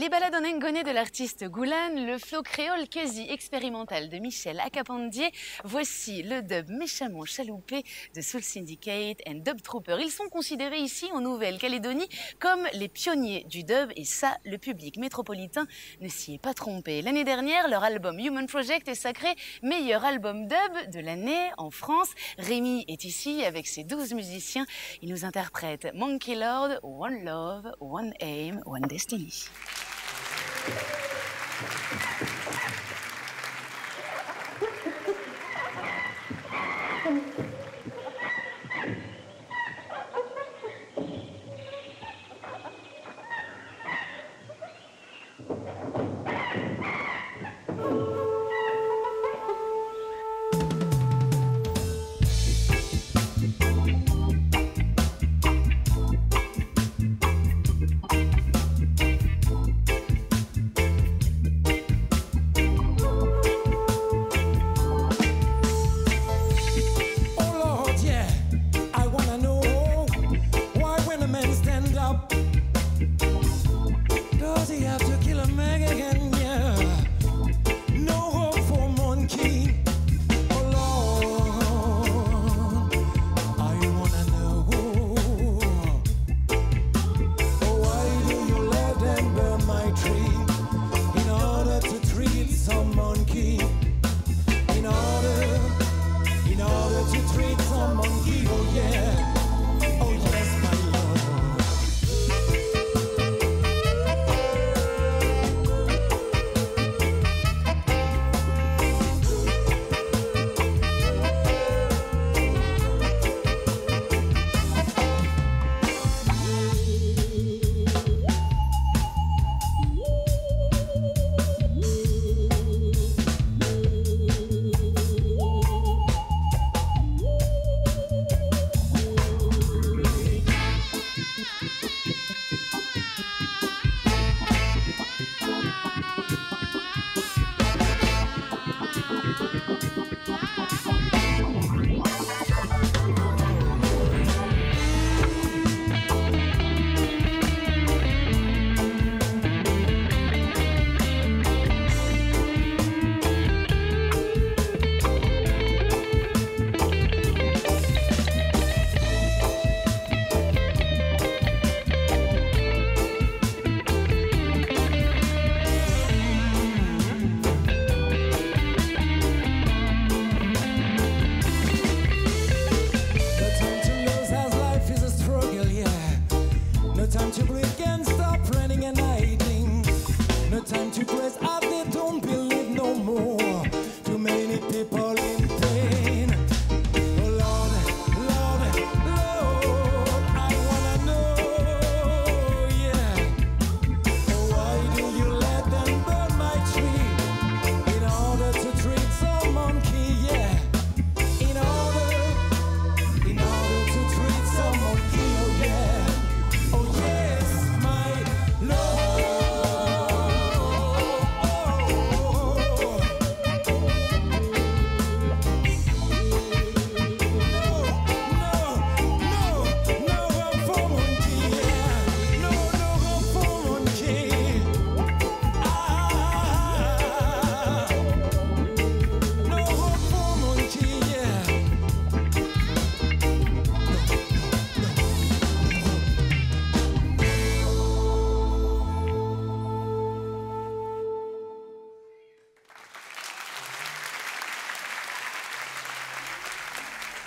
Les balades en Ngonais de l'artiste Goulan, le flow créole quasi expérimental de Michel Acapandier. Voici le dub méchamment chaloupé de Soul Syndicate and Dub Trooper. Ils sont considérés ici en Nouvelle-Calédonie comme les pionniers du dub et ça, le public métropolitain ne s'y est pas trompé. L'année dernière, leur album Human Project est sacré meilleur album dub de l'année en France. Rémi est ici avec ses 12 musiciens. Il nous interprète Monkey Lord, One Love, One Aim, One Destiny.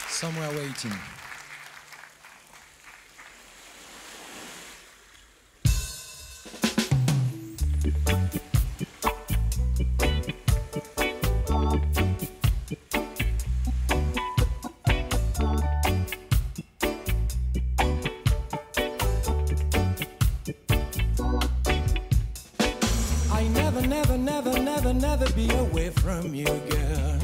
Somewhere waiting. I never be away from you, girl.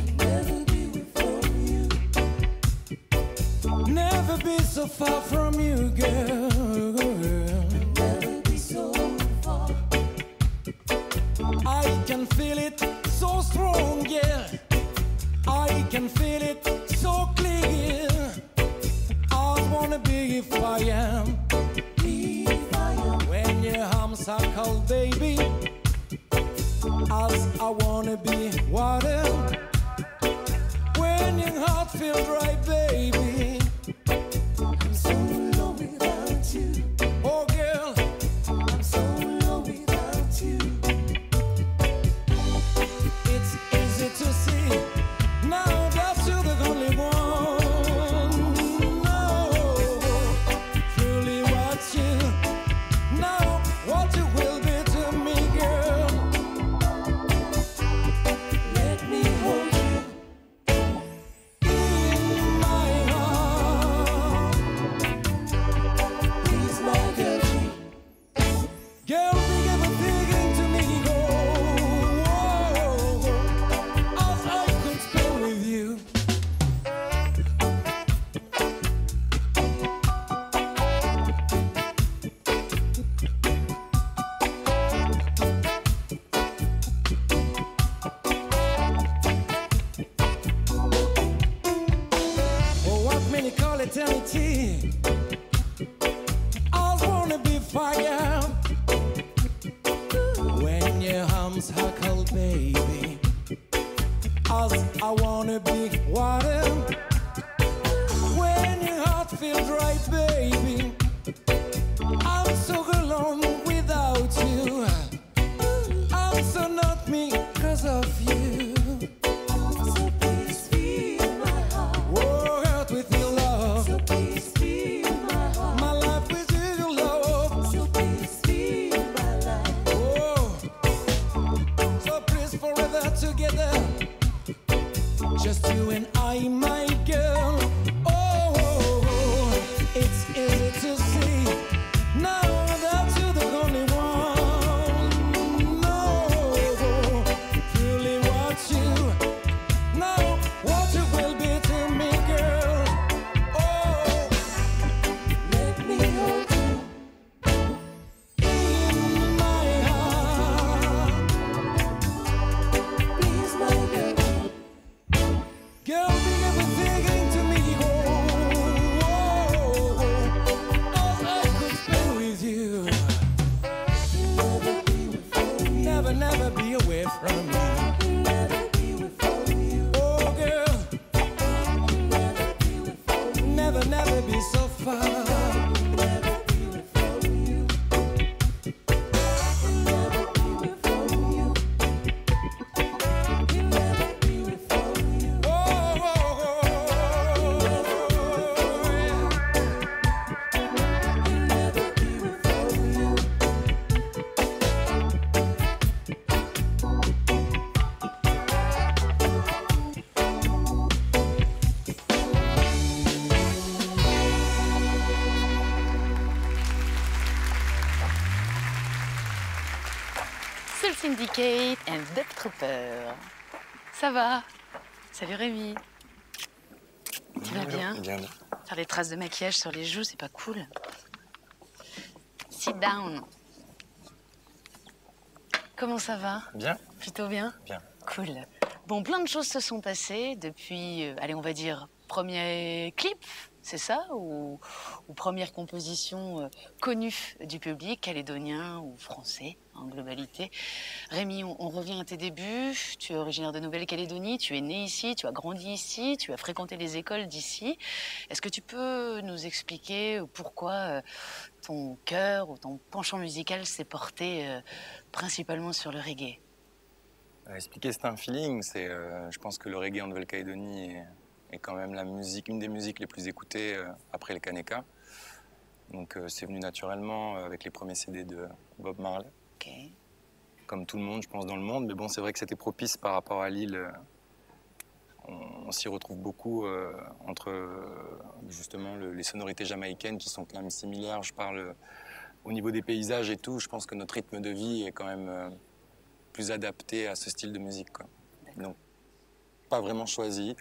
Never be so far from you, girl. Never be so far. I can feel it so strong, yeah. I can feel it so clear. I wanna be if I am. When your arms humsicle, baby. As I wanna be water. When your heart feels dry, baby. I'm so low without you. Oh, girl, I'm so low without you. it's easy to see. Now that you're the only one. No, truly what you know, what you will be to me, girl. Let me hold you. In my heart, Please, my girl. girl, big everything to me, oh, as I could spend with you. Oh, what many call eternity. I wanna be fire when your arms huckle, baby. As I wanna be water when your heart feels dry, baby. I'm so alone without you. I'm so not me 'cause of you. So please feel my heart. Oh, earth with your love, So please feel my heart. my life with your love. So please feel my life. Oh, so please forever together, just you and I, my girl. Oh, it's easy to see now that you're the only one. No, truly what you know, what you will be to me, girl. Oh, Let me hold you. in my heart. Please, my girl. Girl, bring everything to me, oh, all I could spend with you. Never be without you. Never, never be away from me. Never be without you. Oh, girl, Never be without you. never, never be so far. Never be without you. Never be without you. Never be without you. Oh, Never be without you. Soul Syndicate and Dub Trooper. Ça va? Salut Rémi. Tu vas bien? Bien. Faire des traces de maquillage sur les joues, c'est pas cool. Sit down. Comment ça va? Bien. Plutôt bien? Bien. Cool. Bon, plein de choses se sont passées depuis, allez, on va dire, premier clip, c'est ça? Ou première composition connue du public, calédonien ou français, en globalité. Rémi, on revient à tes débuts. Tu es originaire de Nouvelle-Calédonie, tu es né ici, tu as grandi ici, tu as fréquenté les écoles d'ici. Est-ce que tu peux nous expliquer pourquoi ton cœur ou ton penchant musical s'est porté principalement sur le reggae? Expliquer, c'est un feeling. Je pense que le reggae en Nouvelle-Calédonie est quand même une des musiques les plus écoutées après le Kaneka. Donc c'est venu naturellement avec les premiers CD de Bob Marley. Ok. Comme tout le monde, je pense, dans le monde. Mais bon, c'est vrai que c'était propice par rapport à l'île. On s'y retrouve beaucoup entre justement les sonorités jamaïcaines qui sont quand même similaires. Je parle au niveau des paysages et tout. Je pense que notre rythme de vie est quand même plus adapté à ce style de musique, quoi. Donc, pas vraiment choisi.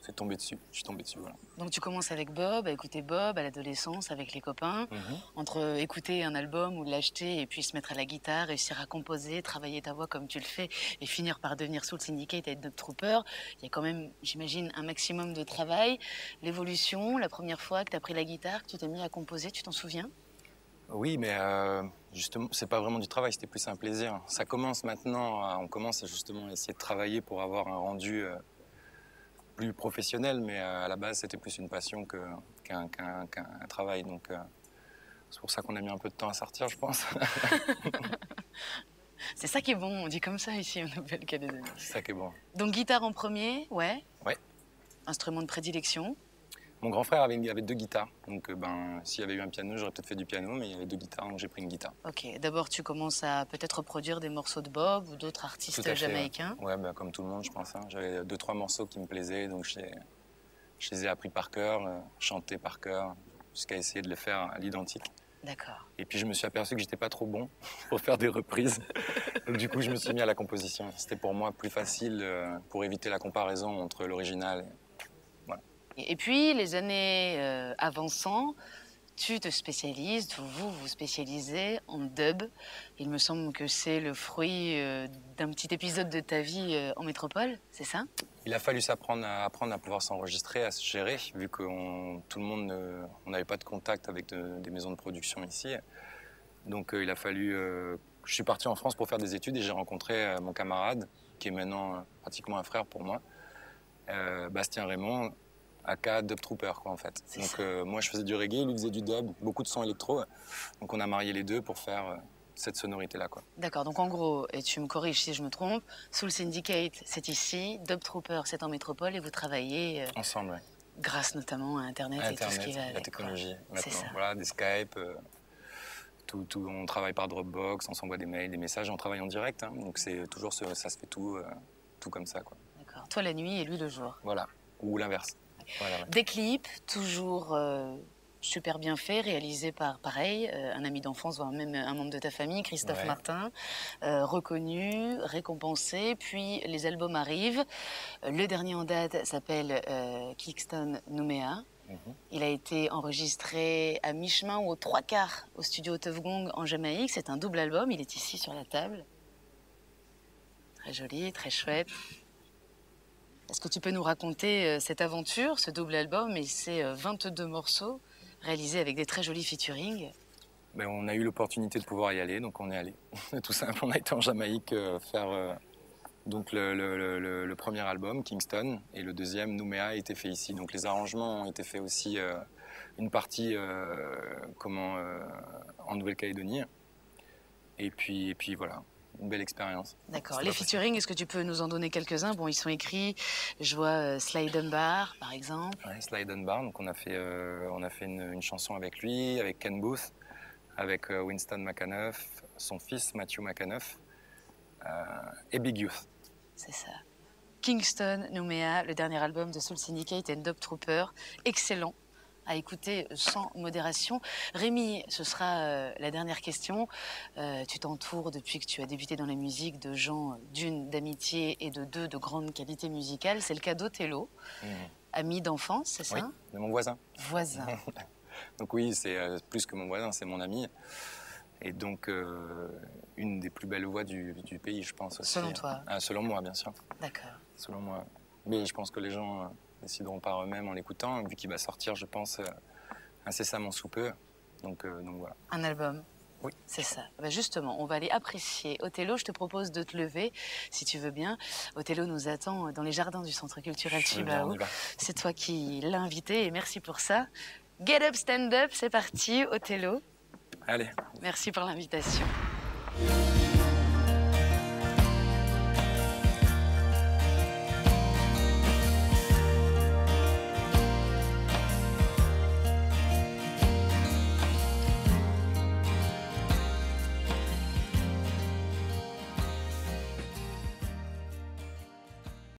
C'est tombé dessus. Je suis tombé dessus, voilà. Donc tu commences avec Bob, à écouter Bob à l'adolescence avec les copains. Entre écouter un album ou l'acheter et puis se mettre à la guitare, réussir à composer, travailler ta voix comme tu le fais et finir par devenir Soul Syndicate et Dub Trooper, il y a quand même, j'imagine, un maximum de travail. L'évolution, la première fois que tu as pris la guitare, que tu t'es mis à composer, tu t'en souviens? Oui, mais Justement, c'est pas vraiment du travail, c'était plus un plaisir. Ça commence maintenant, on commence justement à essayer de travailler pour avoir un rendu plus professionnel, mais à la base, c'était plus une passion qu'un travail. Donc, c'est pour ça qu'on a mis un peu de temps à sortir, je pense. C'est ça qui est bon, on dit comme ça ici en Nouvelle-Calédonie. C'est ça qui est bon. Donc guitare en premier, ouais. Ouais. Instrument de prédilection. Mon grand frère avait 2 guitares. Donc, s'il y avait eu un piano, j'aurais peut-être fait du piano, mais il y avait 2 guitares, donc j'ai pris une guitare. Ok, d'abord tu commences à peut-être reproduire des morceaux de Bob ou d'autres Tout à artistes fait, jamaïcains. Ouais, comme tout le monde, je pense. J'avais 2-3 morceaux qui me plaisaient, donc je les ai appris par cœur, chantés par cœur, jusqu'à essayer de les faire à l'identique. D'accord. Et puis je me suis aperçu que j'étais pas trop bon pour faire des reprises. Donc du coup, je me suis mis à la composition. C'était pour moi plus facile pour éviter la comparaison entre l'original. Et puis les années avançant, tu te spécialises, vous vous spécialisez en dub. Il me semble que c'est le fruit d'un petit épisode de ta vie en métropole, c'est ça? Il a fallu apprendre à pouvoir s'enregistrer, à se gérer, vu que tout le monde, on n'avait pas de contact avec des maisons de production ici. Donc il a fallu... je suis parti en France pour faire des études et j'ai rencontré mon camarade, qui est maintenant pratiquement un frère pour moi, Bastien Raymond, aka Dub Trooper, quoi, en fait. Donc moi je faisais du reggae, lui faisait du dub, beaucoup de sons électro. Donc on a marié les deux pour faire cette sonorité-là, quoi. D'accord, donc en gros, et tu me corriges si je me trompe, Soul Syndicate c'est ici, Dub Trooper c'est en métropole et vous travaillez Ensemble, ouais. grâce notamment à Internet, et tout ce qui va avec. la technologie, C'est maintenant. ça. Voilà, des Skype, on travaille par Dropbox, on s'envoie des mails, des messages, on travaille en direct. Donc c'est toujours ça se fait tout comme ça, quoi. D'accord, toi la nuit et lui le jour. Voilà, ou l'inverse. Voilà, ouais. Des clips, toujours super bien faits, réalisés par, pareil, un ami d'enfance, voire même un membre de ta famille, Christophe Ouais. Martin, reconnu, récompensé, puis les albums arrivent. Le dernier en date s'appelle Kingston Nouméa. Il a été enregistré à mi-chemin ou aux 3/4 au studio Tuff Gong en Jamaïque. C'est un double album, il est ici sur la table. Très joli, très chouette. Est-ce que tu peux nous raconter cette aventure, ce double album et ces 22 morceaux réalisés avec des très jolis featuring? Ben, on a eu l'opportunité de pouvoir y aller, donc on est allé. C'est tout simple, on a été en Jamaïque faire donc le premier album, Kingston, et le deuxième, Nouméa, a été fait ici. Donc les arrangements ont été faits aussi, une partie en Nouvelle-Calédonie. Et puis voilà, une belle expérience. D'accord. C'est Les pas facile. featuring, est-ce que tu peux nous en donner quelques-uns? Bon, ils sont écrits, je vois Slide and Bar, par exemple. Ouais, Slide and Bar, donc on a fait une chanson avec lui, avec Ken Booth, avec Winston McAnuff, son fils Matthew McAnuff, et Big Youth. C'est ça. Kingston Nouméa, le dernier album de Soul Syndicate and Dub Trooper. Excellent, à écouter sans modération. Rémi, ce sera la dernière question. Tu t'entoures, depuis que tu as débuté dans la musique, de gens d'une d'amitié et de deux de grande qualité musicale. C'est le cas d'Othello, ami d'enfance, c'est ça? Oui, de mon voisin. Voisin. Donc oui, c'est plus que mon voisin, c'est mon ami. Et donc, une des plus belles voix du pays, je pense aussi. Selon toi? Selon moi, bien sûr. D'accord. Selon moi. Mais je pense que les gens décideront par eux-mêmes en l'écoutant, vu qu'il va sortir, je pense, incessamment sous peu. Donc voilà. Un album? Oui. C'est ça. Ben justement, on va aller apprécier Othello. Je te propose de te lever, si tu veux bien. Othello nous attend dans les jardins du Centre culturel Je veux bien, Chibao. on y va. C'est toi qui l'as invité et merci pour ça. Get up, stand up, c'est parti, Othello. Allez. Merci pour l'invitation. Thank